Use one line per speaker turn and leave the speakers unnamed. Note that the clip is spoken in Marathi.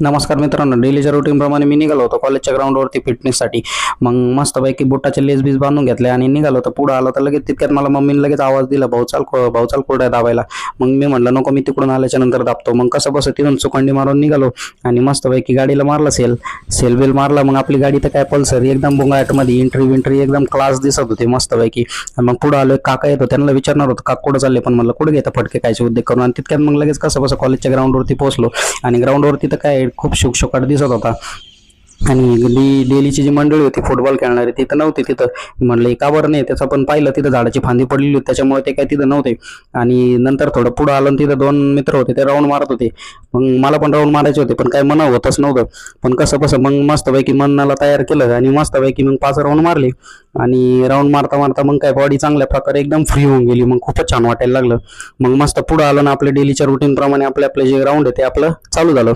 नमस्कार मित्रांनो, डेलीच्या रुटीन प्रमाणे मी निघालो होतो कॉलेजच्या ग्राउंडवरती फिटनेससाठी. मग मस्तपैकी बुटाचे लेस बीस बांधून घेतले आणि निघालो. तर पुढं आलो तर लगेच तितक्यात मला मम्मीने लगेच आवाज दिला, भाऊ चाल कोरड्या दाबायला. मग मी म्हटलं नको, मी तिकडून आल्याच्या नंतर दाबतो. मग कसं बसं तिथून चुकांडी मारून निघालो आणि मस्तपैकी गाडीला मारला सेल बेल मारला. मग आपली गाडी तर काय पल्सर एकदम बुंगाटमध्ये विंट्री एकदम क्लास दिसत होती मस्तपैकी. मग पुढं आलो, एक काका येतो, त्यांना विचारणार होतं काका कुठं चालले, पण म्हणलं कुठे घेता फटके कायचे उद्योग करून. आणि तितक्यात मग लगेच कसं बसं कॉलेजच्या ग्राउंडवरती पोहोचलो. आणि ग्राउंडवरती तर काय खूप शुकशुकाट दिसत होता. आणि डेलीची जी मंडळी होती फुटबॉल खेळणारी ती तर नव्हती तिथं. म्हणलं का बरं नाही, त्याचं पण पाहिलं तिथं झाडाची फांदी पडलेली होती, त्याच्यामुळे ते काय तिथं नव्हते. आणि नंतर थोडं पुढं आलं आणि तिथं दोन मित्र होते, ते राऊंड मारत होते. मग मला पण राऊंड मारायचे होते, पण काय मना होतच नव्हतं. पण कसं बसं मग मस्तपैकी मनाला तयार केलं आणि मस्तपैकी मग 5 राऊंड मारले. आणि राऊंड मारता मारता मग काय बॉडी चांगल्या प्रकारे एकदम फ्री होऊन गेली. मग खूपच छान वाटायला लागलं. मग मस्त पुढं आलं ना, आपल्या डेलीच्या रुटीन प्रमाणे आपले आपले जे राऊंड आहे ते आपलं चालू झालं.